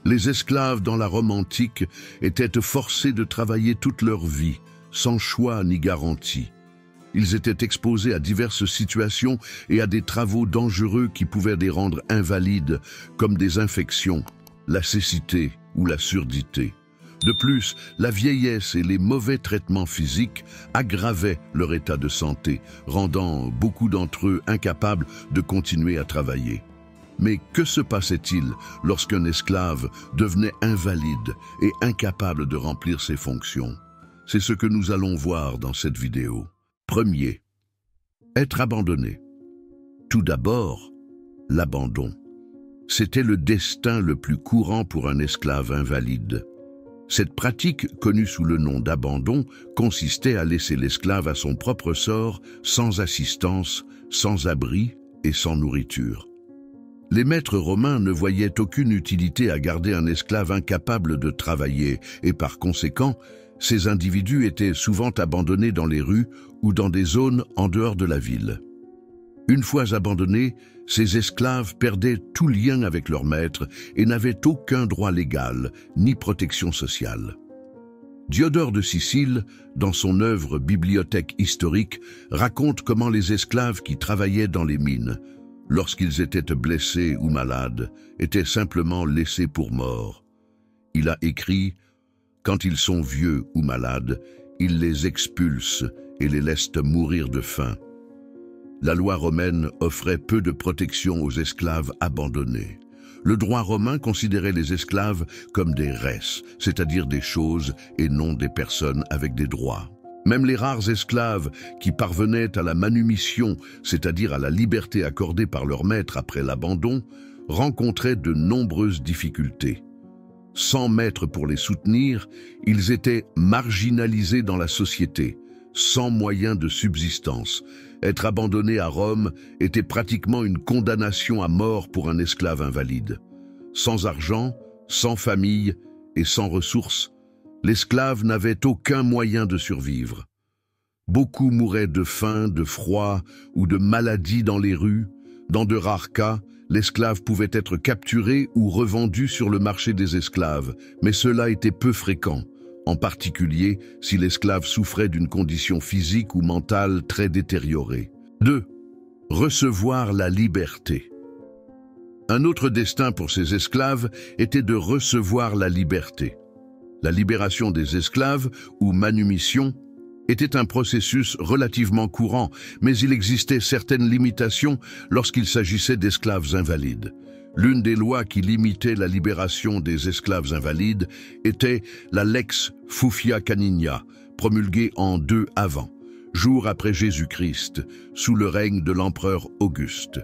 Les esclaves dans la Rome antique étaient forcés de travailler toute leur vie, sans choix ni garantie. Ils étaient exposés à diverses situations et à des travaux dangereux qui pouvaient les rendre invalides, comme des infections, la cécité ou la surdité. De plus, la vieillesse et les mauvais traitements physiques aggravaient leur état de santé, rendant beaucoup d'entre eux incapables de continuer à travailler. Mais que se passait-il lorsqu'un esclave devenait invalide et incapable de remplir ses fonctions? C'est ce que nous allons voir dans cette vidéo. Premier, être abandonné. Tout d'abord, l'abandon. C'était le destin le plus courant pour un esclave invalide. Cette pratique, connue sous le nom d'abandon, consistait à laisser l'esclave à son propre sort, sans assistance, sans abri et sans nourriture. Les maîtres romains ne voyaient aucune utilité à garder un esclave incapable de travailler et par conséquent, ces individus étaient souvent abandonnés dans les rues ou dans des zones en dehors de la ville. Une fois abandonnés, ces esclaves perdaient tout lien avec leur maître et n'avaient aucun droit légal ni protection sociale. Diodore de Sicile, dans son œuvre Bibliothèque historique, raconte comment les esclaves qui travaillaient dans les mines, lorsqu'ils étaient blessés ou malades, étaient simplement laissés pour morts. Il a écrit « Quand ils sont vieux ou malades, ils les expulsent et les laissent mourir de faim. » La loi romaine offrait peu de protection aux esclaves abandonnés. Le droit romain considérait les esclaves comme des res, c'est-à-dire des choses et non des personnes avec des droits. Même les rares esclaves qui parvenaient à la manumission, c'est-à-dire à la liberté accordée par leur maître après l'abandon, rencontraient de nombreuses difficultés. Sans maître pour les soutenir, ils étaient marginalisés dans la société, sans moyens de subsistance. Être abandonné à Rome était pratiquement une condamnation à mort pour un esclave invalide. Sans argent, sans famille et sans ressources, l'esclave n'avait aucun moyen de survivre. Beaucoup mouraient de faim, de froid ou de maladie dans les rues. Dans de rares cas, l'esclave pouvait être capturé ou revendu sur le marché des esclaves, mais cela était peu fréquent, en particulier si l'esclave souffrait d'une condition physique ou mentale très détériorée. 2. Recevoir la liberté. Un autre destin pour ces esclaves était de recevoir la liberté. La libération des esclaves, ou manumission, était un processus relativement courant, mais il existait certaines limitations lorsqu'il s'agissait d'esclaves invalides. L'une des lois qui limitait la libération des esclaves invalides était la Lex Fufia Caninia, promulguée en 2 avant, jour après Jésus-Christ, sous le règne de l'empereur Auguste.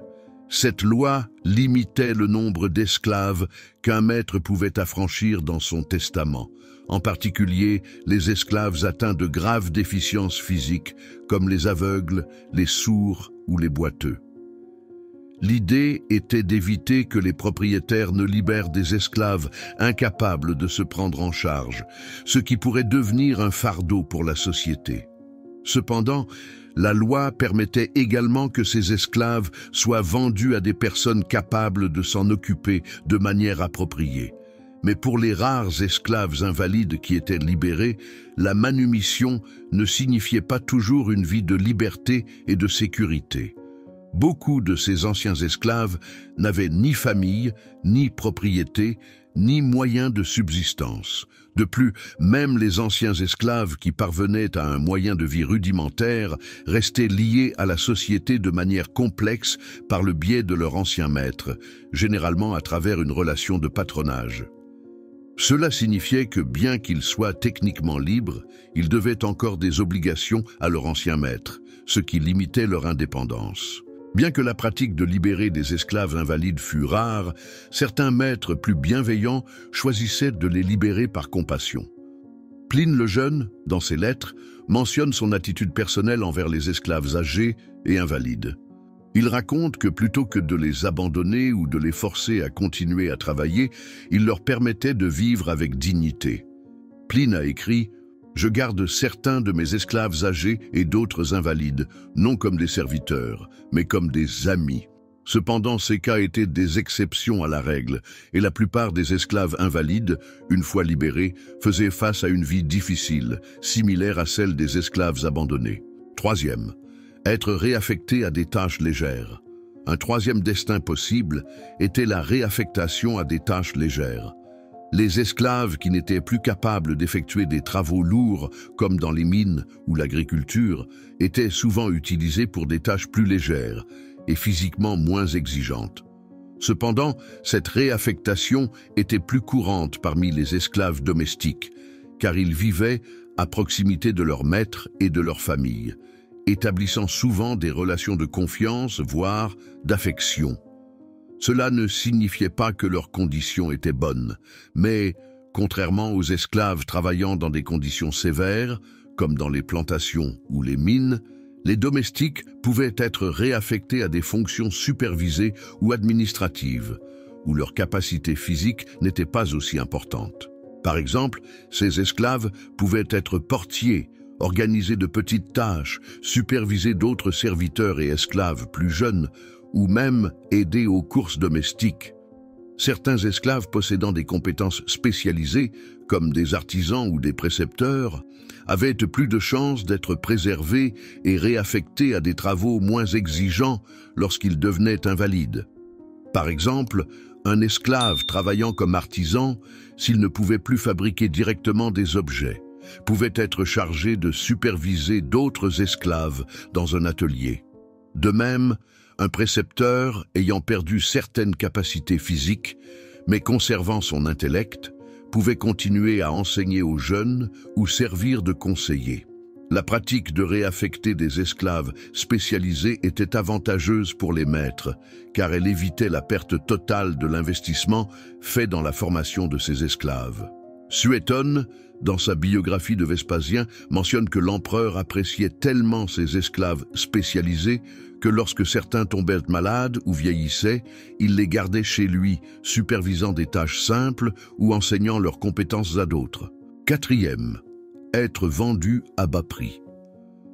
Cette loi limitait le nombre d'esclaves qu'un maître pouvait affranchir dans son testament, en particulier les esclaves atteints de graves déficiences physiques comme les aveugles, les sourds ou les boiteux. L'idée était d'éviter que les propriétaires ne libèrent des esclaves incapables de se prendre en charge, ce qui pourrait devenir un fardeau pour la société. Cependant, la loi permettait également que ces esclaves soient vendus à des personnes capables de s'en occuper de manière appropriée. Mais pour les rares esclaves invalides qui étaient libérés, la manumission ne signifiait pas toujours une vie de liberté et de sécurité. Beaucoup de ces anciens esclaves n'avaient ni famille, ni propriété, ni moyens de subsistance. De plus, même les anciens esclaves qui parvenaient à un moyen de vie rudimentaire restaient liés à la société de manière complexe par le biais de leur ancien maître, généralement à travers une relation de patronage. Cela signifiait que bien qu'ils soient techniquement libres, ils devaient encore des obligations à leur ancien maître, ce qui limitait leur indépendance. Bien que la pratique de libérer des esclaves invalides fût rare, certains maîtres plus bienveillants choisissaient de les libérer par compassion. Pline le Jeune, dans ses lettres, mentionne son attitude personnelle envers les esclaves âgés et invalides. Il raconte que plutôt que de les abandonner ou de les forcer à continuer à travailler, il leur permettait de vivre avec dignité. Pline a écrit « Je garde certains de mes esclaves âgés et d'autres invalides, non comme des serviteurs, mais comme des amis. » Cependant, ces cas étaient des exceptions à la règle, et la plupart des esclaves invalides, une fois libérés, faisaient face à une vie difficile, similaire à celle des esclaves abandonnés. Troisième, être réaffecté à des tâches légères. Un troisième destin possible était la réaffectation à des tâches légères. Les esclaves qui n'étaient plus capables d'effectuer des travaux lourds, comme dans les mines ou l'agriculture, étaient souvent utilisés pour des tâches plus légères et physiquement moins exigeantes. Cependant, cette réaffectation était plus courante parmi les esclaves domestiques, car ils vivaient à proximité de leur maître et de leur famille, établissant souvent des relations de confiance, voire d'affection. Cela ne signifiait pas que leurs conditions étaient bonnes, mais, contrairement aux esclaves travaillant dans des conditions sévères, comme dans les plantations ou les mines, les domestiques pouvaient être réaffectés à des fonctions supervisées ou administratives, où leur capacité physique n'était pas aussi importante. Par exemple, ces esclaves pouvaient être portiers, organiser de petites tâches, superviser d'autres serviteurs et esclaves plus jeunes, ou même aider aux courses domestiques. Certains esclaves possédant des compétences spécialisées, comme des artisans ou des précepteurs, avaient plus de chances d'être préservés et réaffectés à des travaux moins exigeants lorsqu'ils devenaient invalides. Par exemple, un esclave travaillant comme artisan, s'il ne pouvait plus fabriquer directement des objets, pouvait être chargé de superviser d'autres esclaves dans un atelier. De même, un précepteur ayant perdu certaines capacités physiques, mais conservant son intellect, pouvait continuer à enseigner aux jeunes ou servir de conseiller. La pratique de réaffecter des esclaves spécialisés était avantageuse pour les maîtres, car elle évitait la perte totale de l'investissement fait dans la formation de ces esclaves. Suétone, dans sa biographie de Vespasien, mentionne que l'empereur appréciait tellement ses esclaves spécialisés que lorsque certains tombaient malades ou vieillissaient, il les gardait chez lui, supervisant des tâches simples ou enseignant leurs compétences à d'autres. Quatrième, être vendu à bas prix.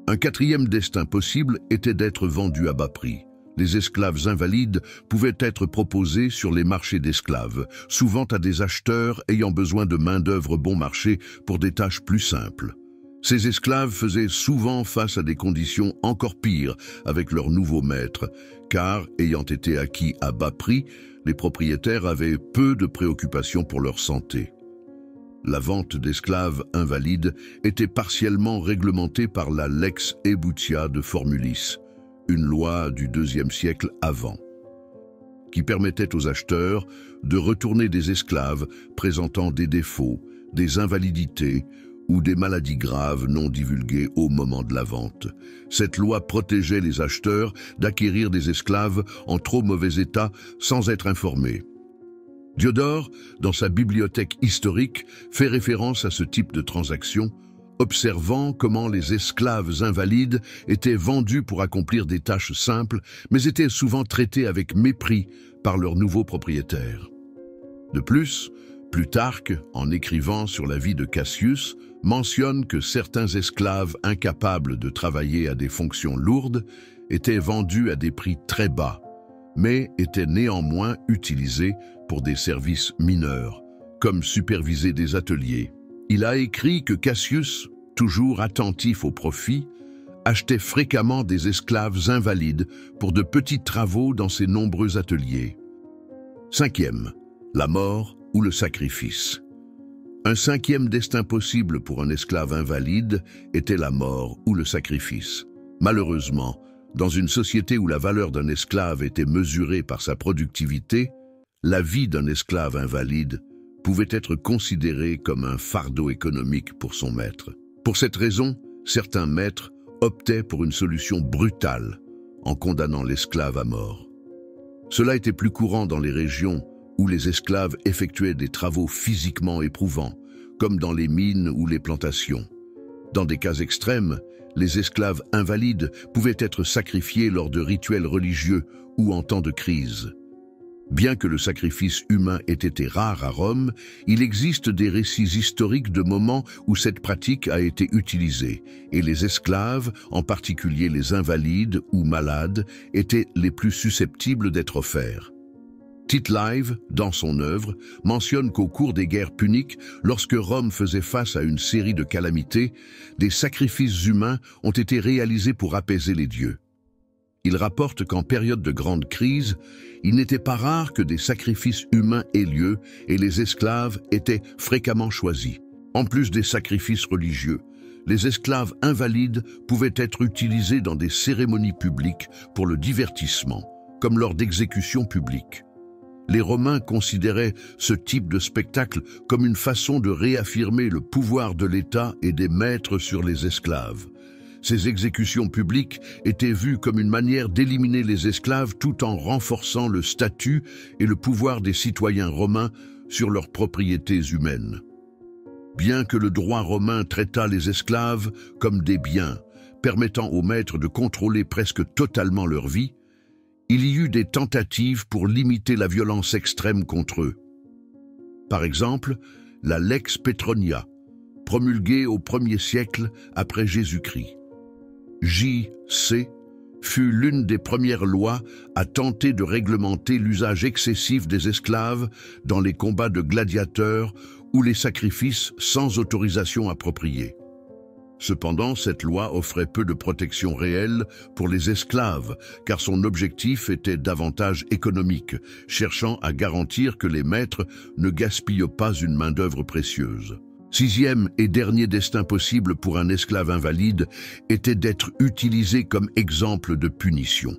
Un quatrième destin possible était d'être vendu à bas prix. Les esclaves invalides pouvaient être proposés sur les marchés d'esclaves, souvent à des acheteurs ayant besoin de main-d'œuvre bon marché pour des tâches plus simples. Ces esclaves faisaient souvent face à des conditions encore pires avec leur nouveau maître, car, ayant été acquis à bas prix, les propriétaires avaient peu de préoccupations pour leur santé. La vente d'esclaves invalides était partiellement réglementée par la Lex Ebutia de Formulis, une loi du IIe siècle avant, qui permettait aux acheteurs de retourner des esclaves présentant des défauts, des invalidités ou des maladies graves non divulguées au moment de la vente. Cette loi protégeait les acheteurs d'acquérir des esclaves en trop mauvais état sans être informés. Diodore, dans sa bibliothèque historique, fait référence à ce type de transaction, observant comment les esclaves invalides étaient vendus pour accomplir des tâches simples, mais étaient souvent traités avec mépris par leurs nouveaux propriétaires. De plus, Plutarque, en écrivant sur la vie de Cassius, mentionne que certains esclaves incapables de travailler à des fonctions lourdes étaient vendus à des prix très bas, mais étaient néanmoins utilisés pour des services mineurs, comme superviser des ateliers. Il a écrit que Cassius, toujours attentif au profit, achetait fréquemment des esclaves invalides pour de petits travaux dans ses nombreux ateliers. Cinquième, la mort ou le sacrifice. Un cinquième destin possible pour un esclave invalide était la mort ou le sacrifice. Malheureusement, dans une société où la valeur d'un esclave était mesurée par sa productivité, la vie d'un esclave invalide pouvait être considérée comme un fardeau économique pour son maître. Pour cette raison, certains maîtres optaient pour une solution brutale en condamnant l'esclave à mort. Cela était plus courant dans les régions où les esclaves effectuaient des travaux physiquement éprouvants, comme dans les mines ou les plantations. Dans des cas extrêmes, les esclaves invalides pouvaient être sacrifiés lors de rituels religieux ou en temps de crise. Bien que le sacrifice humain ait été rare à Rome, il existe des récits historiques de moments où cette pratique a été utilisée, et les esclaves, en particulier les invalides ou malades, étaient les plus susceptibles d'être offerts. Tite Live, dans son œuvre, mentionne qu'au cours des guerres puniques, lorsque Rome faisait face à une série de calamités, des sacrifices humains ont été réalisés pour apaiser les dieux. Il rapporte qu'en période de grande crise, il n'était pas rare que des sacrifices humains aient lieu et les esclaves étaient fréquemment choisis. En plus des sacrifices religieux, les esclaves invalides pouvaient être utilisés dans des cérémonies publiques pour le divertissement, comme lors d'exécutions publiques. Les Romains considéraient ce type de spectacle comme une façon de réaffirmer le pouvoir de l'État et des maîtres sur les esclaves. Ces exécutions publiques étaient vues comme une manière d'éliminer les esclaves tout en renforçant le statut et le pouvoir des citoyens romains sur leurs propriétés humaines. Bien que le droit romain traitât les esclaves comme des biens, permettant aux maîtres de contrôler presque totalement leur vie, il y eut des tentatives pour limiter la violence extrême contre eux. Par exemple, la Lex Petronia, promulguée au 1er siècle après Jésus-Christ. J.C. fut l'une des premières lois à tenter de réglementer l'usage excessif des esclaves dans les combats de gladiateurs ou les sacrifices sans autorisation appropriée. Cependant, cette loi offrait peu de protection réelle pour les esclaves, car son objectif était davantage économique, cherchant à garantir que les maîtres ne gaspillent pas une main-d'œuvre précieuse. Sixième et dernier destin possible pour un esclave invalide était d'être utilisé comme exemple de punition.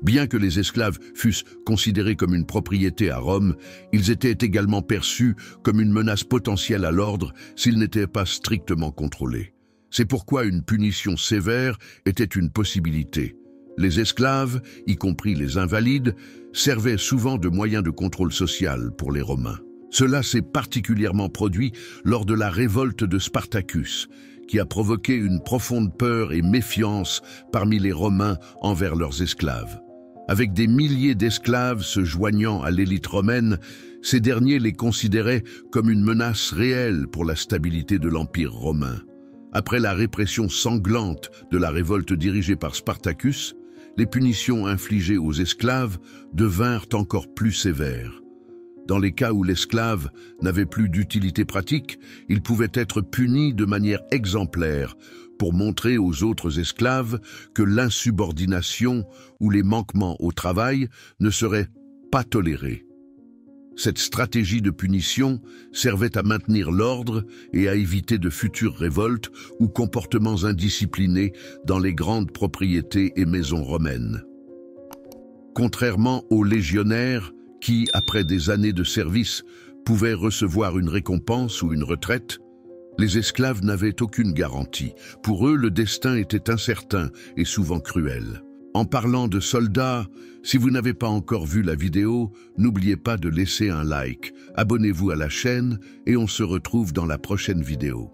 Bien que les esclaves fussent considérés comme une propriété à Rome, ils étaient également perçus comme une menace potentielle à l'ordre s'ils n'étaient pas strictement contrôlés. C'est pourquoi une punition sévère était une possibilité. Les esclaves, y compris les invalides, servaient souvent de moyen de contrôle social pour les Romains. Cela s'est particulièrement produit lors de la révolte de Spartacus, qui a provoqué une profonde peur et méfiance parmi les Romains envers leurs esclaves. Avec des milliers d'esclaves se joignant à l'élite romaine, ces derniers les considéraient comme une menace réelle pour la stabilité de l'Empire romain. Après la répression sanglante de la révolte dirigée par Spartacus, les punitions infligées aux esclaves devinrent encore plus sévères. Dans les cas où l'esclave n'avait plus d'utilité pratique, il pouvait être puni de manière exemplaire pour montrer aux autres esclaves que l'insubordination ou les manquements au travail ne seraient pas tolérés. Cette stratégie de punition servait à maintenir l'ordre et à éviter de futures révoltes ou comportements indisciplinés dans les grandes propriétés et maisons romaines. Contrairement aux légionnaires, qui, après des années de service, pouvaient recevoir une récompense ou une retraite, les esclaves n'avaient aucune garantie. Pour eux, le destin était incertain et souvent cruel. En parlant de soldats, si vous n'avez pas encore vu la vidéo, n'oubliez pas de laisser un like, abonnez-vous à la chaîne et on se retrouve dans la prochaine vidéo.